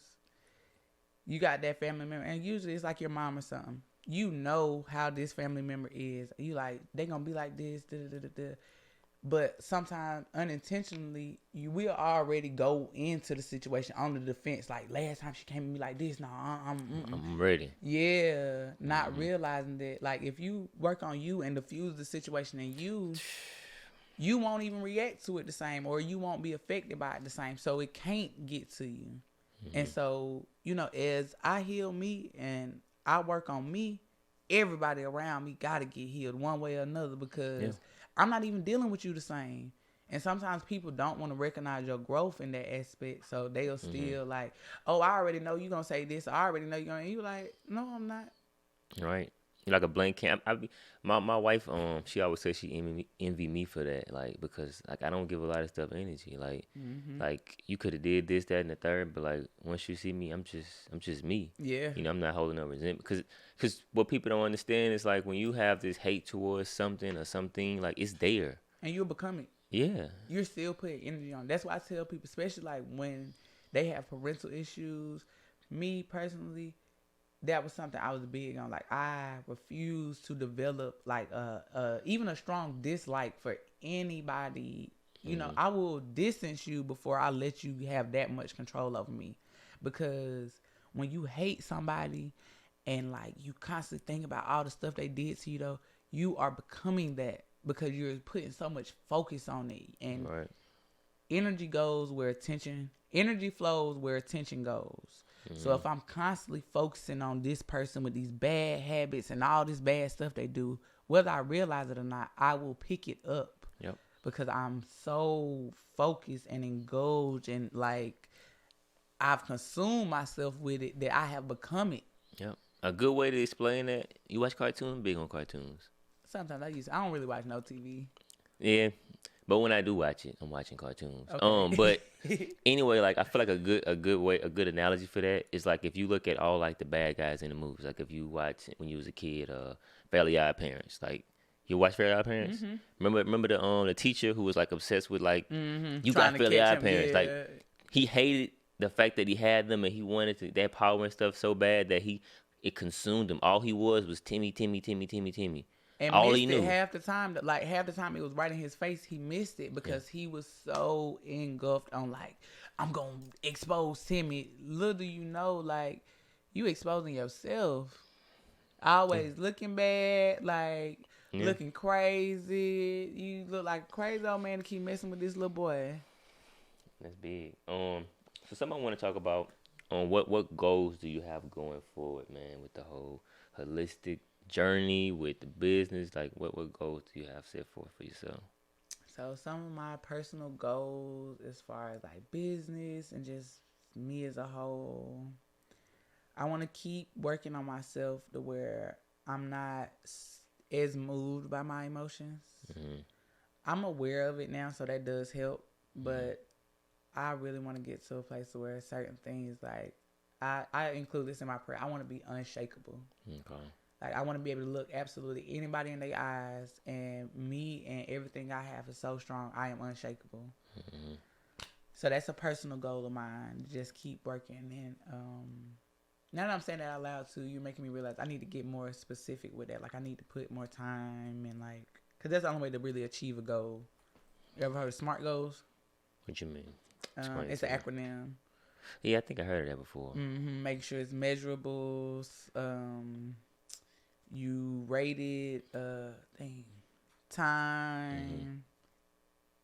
You got that family member, and usually it's like your mom or something. You know how this family member is. You like, they gonna be like this, But sometimes unintentionally, you will already go into the situation on the defense. Like last time she came to me like this, no, I'm ready. Yeah, not realizing that. Like if you work on you and diffuse the situation in you won't even react to it the same, or you won't be affected by it the same. So it can't get to you. And so as I heal me and I work on me, everybody around me gotta get healed one way or another because. I'm not even dealing with you the same. And sometimes people don't want to recognize your growth in that aspect. So they'll still like, oh, I already know you're going to say this. I already know you're going to. You like, no, I'm not. Right. You're like a blank canvas. My wife, she always says she envy me for that. Like, because like I don't give a lot of stuff energy. Like, like you could have did this, that, and the third. But like once you see me, I'm just me. Yeah. I'm not holding no resentment. Because what people don't understand is like when you have this hate towards something or something, like it's there. And you'll become it. Yeah. You're still putting energy on. That's why I tell people, especially like when they have parental issues. Me personally, that was something I was big on. Like, I refuse to develop like even a strong dislike for anybody. You know, I will distance you before I let you have that much control over me. Because when you hate somebody and like you constantly think about all the stuff they did to you, though, you are becoming that because you're putting so much focus on it. And Right. energy flows where attention goes. So if I'm constantly focusing on this person with these bad habits and all this bad stuff they do, whether I realize it or not, I will pick it up. Yep. Because I'm so focused and engaged and like I've consumed myself with it that I have become it. Yep. A good way to explain that, you watch cartoons? Big on cartoons. Sometimes I don't really watch no TV. Yeah. But when I do watch it, I'm watching cartoons. Okay. But anyway, like I feel like a good analogy for that is like if you look at all like the bad guys in the movies, like if you watch when you was a kid, Fairly Odd Parents, like you watch Fairly Odd Parents. Remember the teacher who was like obsessed with like you Trying got to Fairly catch Odd him, Parents, yeah. like he hated the fact that he had them and he wanted that power and stuff so bad that it consumed him. All he was Timmy. And All missed he it knew. half the time. Like half the time it was right in his face. He missed it because he was so engulfed on like, I'm gonna expose Timmy. Little do you know, like you exposing yourself. Always looking bad, like looking crazy. You look like a crazy old man to keep messing with this little boy. That's big. So something I want to talk about what goals do you have going forward, man, with the whole holistic journey with the business? Like what goals do you have set forth for yourself? So some of my personal goals as far as like business and just me as a whole, I want to keep working on myself to where I'm not as moved by my emotions. I'm aware of it now, so that does help, but I really want to get to a place where certain things like I include this in my prayer. I want to be unshakable. Okay. Like I want to be able to look absolutely anybody in their eyes, and me and everything I have is so strong. I am unshakable. So that's a personal goal of mine. Just keep working, and now that I'm saying that out loud too, you're making me realize I need to get more specific with that. Like I need to put more time and like, cause that's the only way to really achieve a goal. You ever heard of SMART goals? What you mean? It's an acronym. Yeah, I think I heard of that before. Make sure it's measurable. You rated time.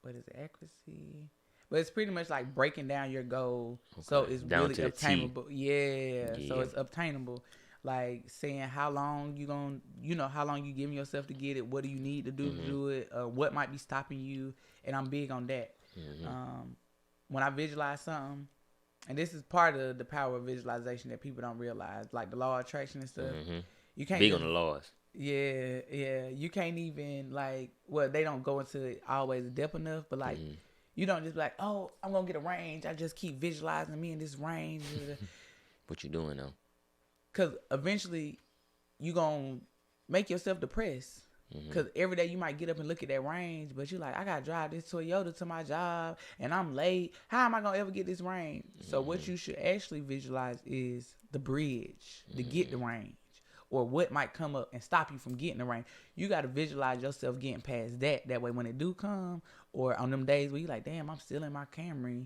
What is it? Accuracy. But it's pretty much like breaking down your goal, so it's Down really to the T. obtainable. Yeah, so it's obtainable. Like saying how long you gonna, how long you giving yourself to get it. What do you need to do to do it? What might be stopping you? And I'm big on that. When I visualize something, and this is part of the power of visualization that people don't realize, like the law of attraction and stuff. You can't big on the laws. Yeah. You can't even like, well, they don't go into it always depth enough, but like, you don't just be like, oh, I'm gonna get a range. I just keep visualizing me in this range. What you doing though? Because eventually, you gonna make yourself depressed. Because every day you might get up and look at that range, but you're like, I gotta drive this Toyota to my job, and I'm late. How am I gonna ever get this range? So what you should actually visualize is the bridge to get the range, or what might come up and stop you from getting the range. You gotta visualize yourself getting past that. That way, when it do come, or on them days where you like, damn, I'm still in my Camry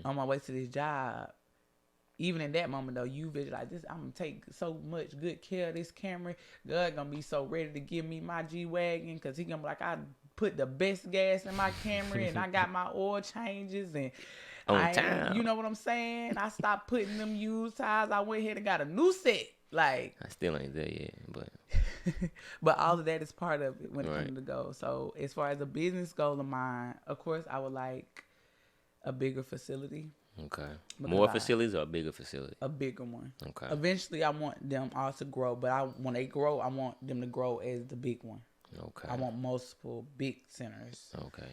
on my way to this job. Even in that moment, though, you visualize this. I'm going to take so much good care of this Camry. God going to be so ready to give me my G-Wagon because he going to be like, I put the best gas in my Camry and I got my oil changes and on time. You know what I'm saying? I stopped putting them used tires. I went ahead and got a new set. Like, I still ain't there yet, but but all of that is part of it when it comes to goals. So as far as a business goal of mine, of course, I would like a bigger facility. Okay. More facilities or a bigger facility? A bigger one. Okay. Eventually, I want them all to grow, but when they grow, I want them to grow as the big one. Okay. I want multiple big centers. Okay.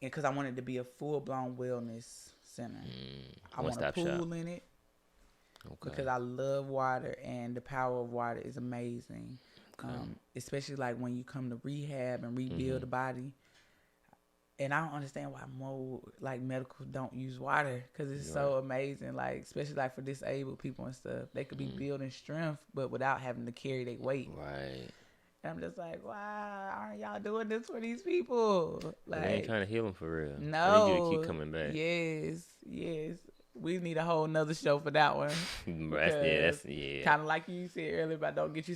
Because I want it to be a full-blown wellness center. I want a pool in it. Okay. Because I love water, and the power of water is amazing. Okay. Especially like when you come to rehab and rebuild the body. And I don't understand why more like medical don't use water, because it's Right. so amazing. Like especially like for disabled people and stuff, they could be building strength, but without having to carry their weight. Right. And I'm just like, why aren't y'all doing this for these people? They ain't Like, trying to heal them for real. They need you to keep no, coming back. yes. We need a whole nother show for that one. That's yeah. Kind of like you said earlier, but don't get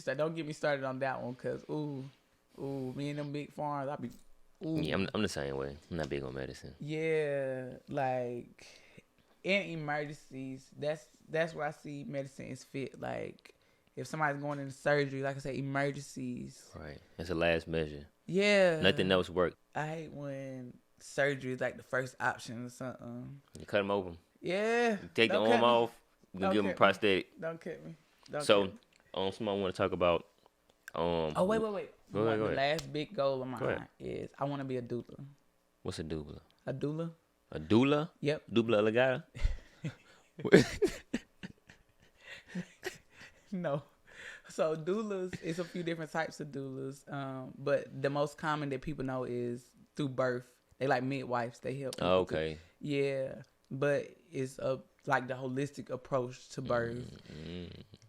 me started on that one, cause me and them big farms, I be. Ooh. Yeah, I'm the same way. I'm not big on medicine. Yeah, like in emergencies, that's where I see medicine is fit. Like if somebody's going into surgery, like I said, emergencies. Right. That's the last measure. Yeah. Nothing else works. I hate when surgery is like the first option or something. You cut them open. Yeah. You take the arm off. You Don't give them a cut me. prosthetic. Don't cut me. So, somebody want to talk about. Oh wait. Go ahead. The last big goal of mine is I want to be a doula. What's a doula? A doula? A doula? Yep. Doula alligata? No. So doulas, it's a few different types of doulas. But the most common that people know is through birth. They like midwives. They help. Oh, okay. Yeah. But it's like the holistic approach to birth.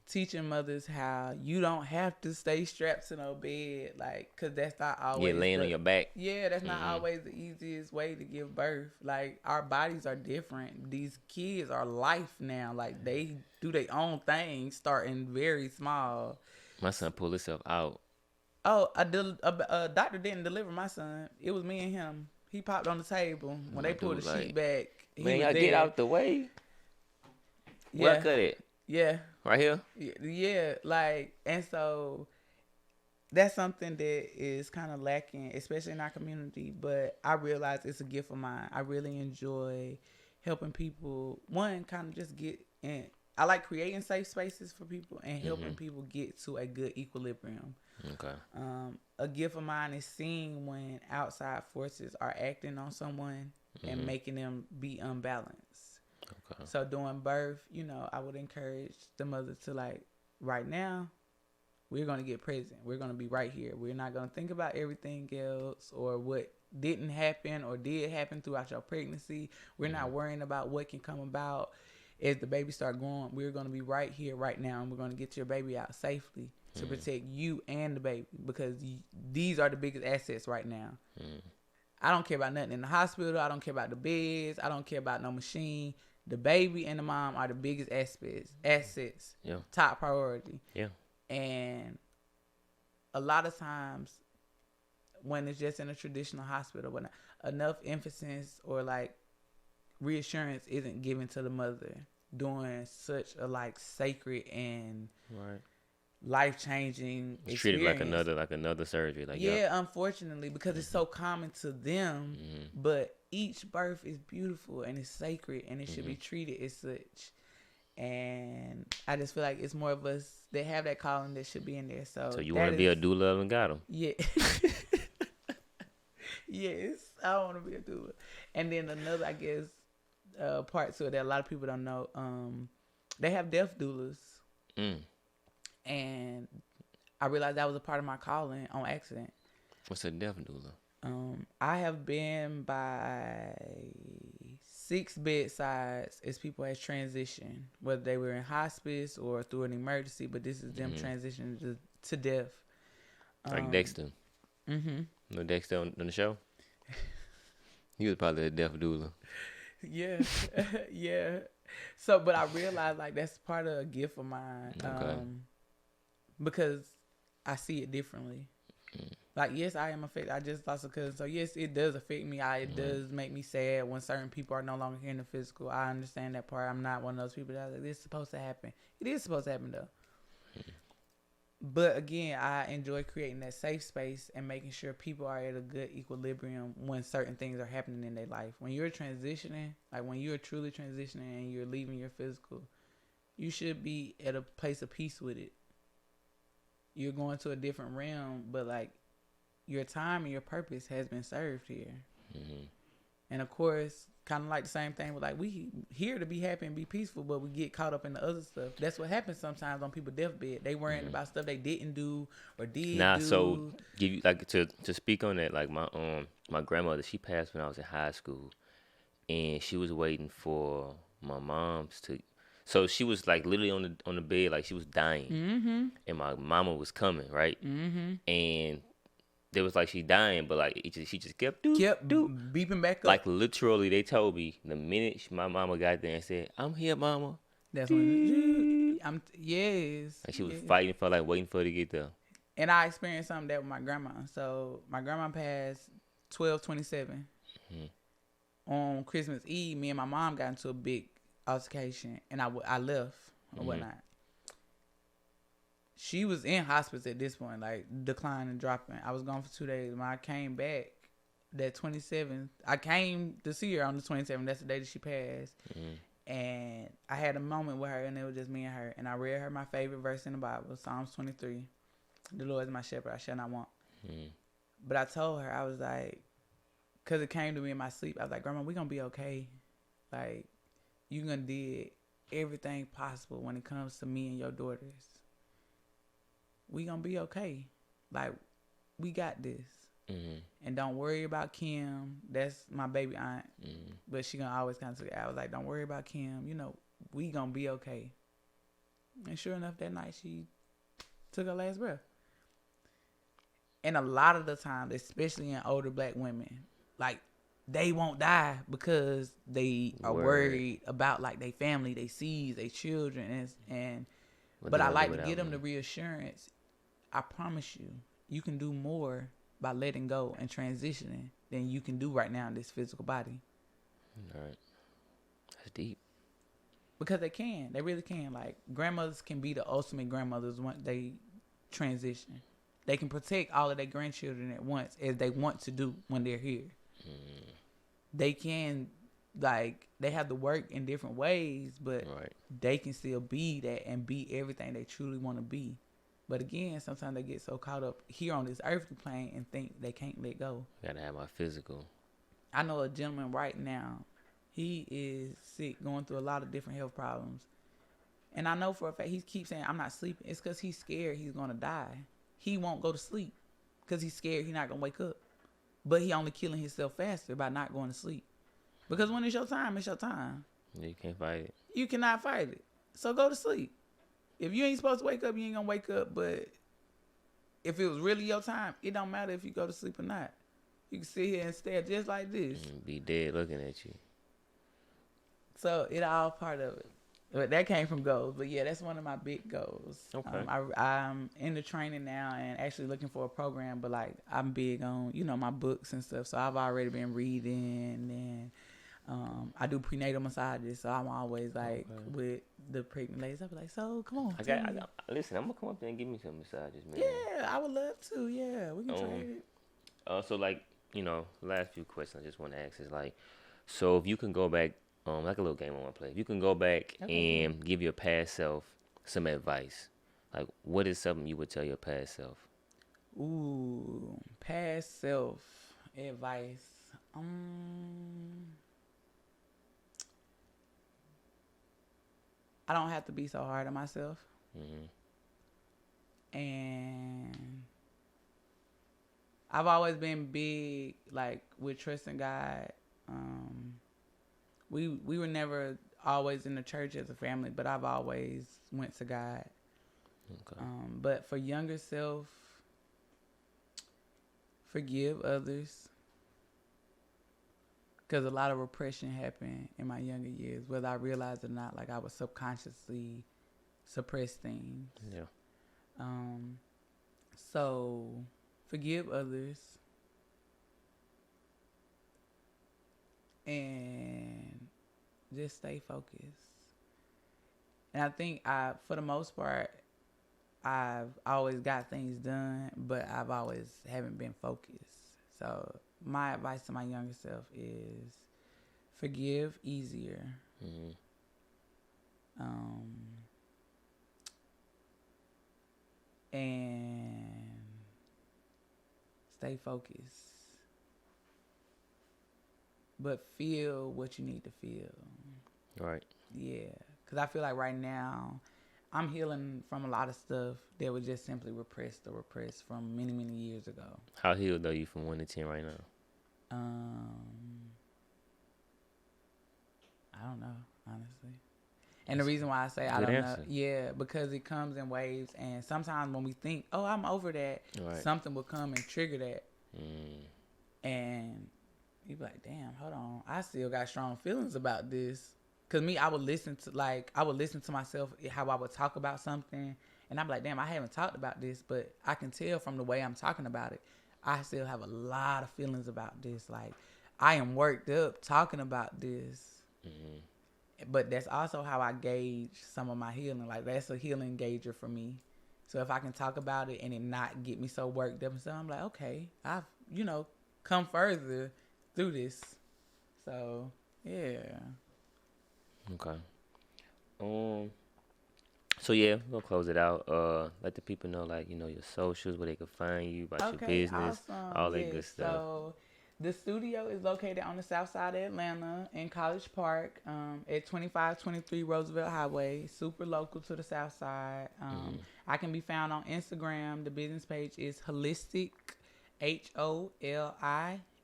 Teaching mothers how you don't have to stay strapped to no bed, like, cause that's not always. Yeah, laying on your back. Yeah, that's not always the easiest way to give birth. Like, our bodies are different. These kids are life now. Like, they do their own thing, starting very small. My son pulled himself out. Oh, a doctor didn't deliver my son. It was me and him. He popped on the table when they pulled the sheet back. Man, y'all get out the way. Yeah. Where I cut it? Yeah. Right here? Yeah, like, and so that's something that is kind of lacking, especially in our community. But I realize it's a gift of mine. I really enjoy helping people. One, kind of just get in. I like creating safe spaces for people and helping people get to a good equilibrium. Okay. A gift of mine is seeing when outside forces are acting on someone and making them be unbalanced. Okay. So during birth, I would encourage the mother to, like, right now, we're going to get present. We're going to be right here. We're not going to think about everything else or what didn't happen or did happen throughout your pregnancy. We're not worrying about what can come about as the baby start growing. We're going to be right here, right now, and we're going to get your baby out safely to protect you and the baby, because these are the biggest assets right now. I don't care about nothing in the hospital. I don't care about the beds. I don't care about no machine. The baby and the mom are the biggest assets. Yeah. Top priority. Yeah. And a lot of times when it's just in a traditional hospital, when enough emphasis or like reassurance isn't given to the mother during such a like sacred and life-changing experience. It's treated like another surgery. Like, yeah, unfortunately, because it's so common to them. But each birth is beautiful and it's sacred and it should be treated as such. And I just feel like it's more of us that have that calling that should be in there. So you want to be a doula and got him? Yeah. Yes, I want to be a doula. And then another, I guess, part to it that a lot of people don't know, they have death doulas. And I realized that was a part of my calling on accident. What's a death doula? I have been by 6 bedsides as people has transitioned, whether they were in hospice or through an emergency, but this is them transitioning to death. Like Dexter. No Dexter on the show? He was probably a death doula. Yeah. Yeah. So, but I realized like that's part of a gift of mine. Because I see it differently. Like, yes, I am affected. I just lost a cousin. So, yes, it does affect me. It does make me sad when certain people are no longer here in the physical. I understand that part. I'm not one of those people that like, this is supposed to happen. It is supposed to happen, though. But, again, I enjoy creating that safe space and making sure people are at a good equilibrium when certain things are happening in their life. When you're transitioning, like when you're truly transitioning and you're leaving your physical, you should be at a place of peace with it. You're going to a different realm, but like your time and your purpose has been served here. And of course, kind of like the same thing with like, we here to be happy and be peaceful, but we get caught up in the other stuff. That's what happens sometimes on people's deathbed. They worrying about stuff they didn't do or did do. So give you like to speak on that. Like my my grandmother, she passed when I was in high school, and she was waiting for my mom's to. So she was like literally on the bed, like she was dying, and my mama was coming, right? And there was like she dying, but like she just kept Kept doop. beeping back up. Like literally, they told me the minute my mama got there and said, "I'm here, mama." That's when yes. Like she was Yes. fighting for like waiting for her to get there. And I experienced something that with my grandma. So my grandma passed 12/27. On Christmas Eve. Me and my mom got into a big altercation, and I left or whatnot. She was in hospice at this point, like declining, dropping. I was gone for 2 days. When I came back, that 27th, I came to see her on the 27th. That's the day that she passed. And I had a moment with her, and it was just me and her. And I read her my favorite verse in the Bible, Psalms 23. The Lord is my shepherd, I shall not want. But I told her, I was like, because it came to me in my sleep, I was like, Grandma, we going to be okay. Like, you going to do everything possible when it comes to me and your daughters. We going to be okay. Like, we got this. And don't worry about Kim. That's my baby aunt. But she going to always kind of say, I was like, don't worry about Kim. You know, we going to be okay. And sure enough, that night she took her last breath. And a lot of the time, especially in older black women, like, they won't die because they are worried about, like, their family, their seeds, their children. But I like to give them the reassurance. I promise you, you can do more by letting go and transitioning than you can do right now in this physical body. All right. That's deep. Because they can. They really can. Like, grandmothers can be the ultimate grandmothers when they transition. They can protect all of their grandchildren at once as they want to do when they're here. They can, like, they have to work in different ways, but they can still be that and be everything they truly want to be. But again, sometimes they get so caught up here on this earthly plane and think they can't let go. Gotta have my physical. I know a gentleman right now. He is sick, going through a lot of different health problems. And I know for a fact, he keeps saying, I'm not sleeping. It's because he's scared he's going to die. He won't go to sleep because he's scared he's not going to wake up. But he only killing himself faster by not going to sleep. Because when it's your time, it's your time. You can't fight it. You cannot fight it. So go to sleep. If you ain't supposed to wake up, you ain't going to wake up. But if it was really your time, it don't matter if you go to sleep or not. You can sit here and stare just like this. And be dead looking at you. So it all part of it. But that came from goals. But yeah, that's one of my big goals. Okay. I'm in the training now and actually looking for a program. But like, I'm big on, my books and stuff. So I've already been reading, and I do prenatal massages. So I'm always like with the pregnant ladies. I'll be like, so come on. Listen, I'm gonna come up there and give me some massages, man. Yeah, I would love to. Yeah, we can trade it. So like, last few questions I just want to ask is like, so if you can go back, like a little game I want to play. If you can go back and give your past self some advice, like what is something you would tell your past self? Ooh, past self advice. I don't have to be so hard on myself. And I've always been big, like, with trusting God. We were never always in the church as a family, but I've always went to God. Okay. But for younger self, forgive others. Because a lot of repression happened in my younger years, whether I realized it or not. Like, I would subconsciously suppress things. Yeah. So forgive others. And just stay focused. And I think for the most part, I've always got things done, but I've always haven't been focused. So my advice to my younger self is forgive easier. And stay focused. But feel what you need to feel. Right. Yeah. Because I feel like right now, I'm healing from a lot of stuff that was just simply repressed from many, many years ago. How healed are you from 1 to 10 right now? I don't know, honestly. And the reason why I say I Good don't know, answer. yeah, because it comes in waves, and sometimes when we think, "Oh, I'm over that," Right. something will come and trigger that, Mm. and you be like, "Damn, hold on, I still got strong feelings about this." Cause me, I would listen to myself how I would talk about something, and I'm like, "Damn, I haven't talked about this," but I can tell from the way I'm talking about it, I still have a lot of feelings about this. Like, I am worked up talking about this. Mm-hmm. But that's also how I gauge some of my healing. Like, that's a healing gauger for me. So if I can talk about it and it not get me so worked up and stuff, I'm like, okay, I've, come further through this. So, yeah. Okay. So yeah, we're gonna close it out. Let the people know, like, your socials, where they can find you, about your Okay, business, awesome. all that Yes. good stuff. So the studio is located on the south side of Atlanta in College Park, at 2523 Roosevelt Highway, super local to the south side. I can be found on Instagram. The business page is holistic,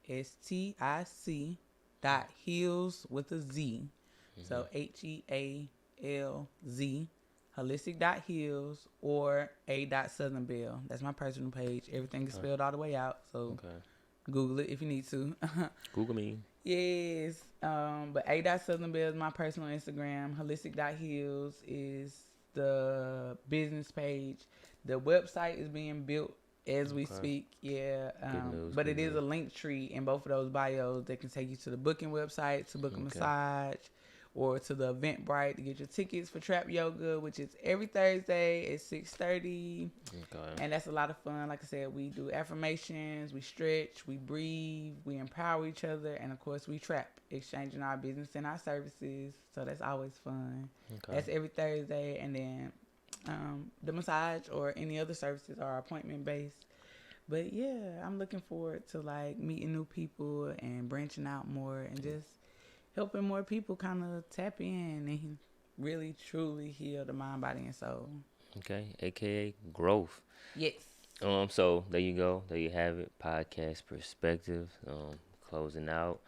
HOLISTIC .heals with a Z. So HEALZ, holistic.heals, or a.southern bell. That's my personal page. Everything is spelled all the way out. So Okay. Google it if you need to. Google me. Yes. But a.southern bell is my personal Instagram. Holistic.heals is the business page. The website is being built as we speak. Yeah. Good news. But Good it is a news. link tree in both of those bios that can take you to the booking website to book a massage, or to the Eventbrite to get your tickets for TrapYoga, which is every Thursday at 6:30. Okay. And that's a lot of fun. Like I said, we do affirmations, we stretch, we breathe, we empower each other, and of course we trap, exchanging our business and our services. So that's always fun. Okay. That's every Thursday. And then the massage or any other services are appointment based. But yeah, I'm looking forward to like meeting new people and branching out more and just helping more people kind of tap in and really truly heal the mind, body, and soul. Okay. AKA growth. Yes. So there you go. There you have it. Podcast perspectives. Closing out.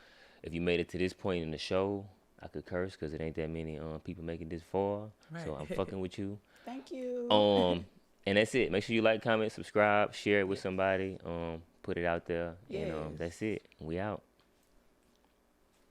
If you made it to this point in the show, I could curse because it ain't that many people making this far. Right. So I'm fucking with you. Thank you. And that's it. Make sure you like, comment, subscribe, share it with somebody. Put it out there. And Yes. that's it. We out.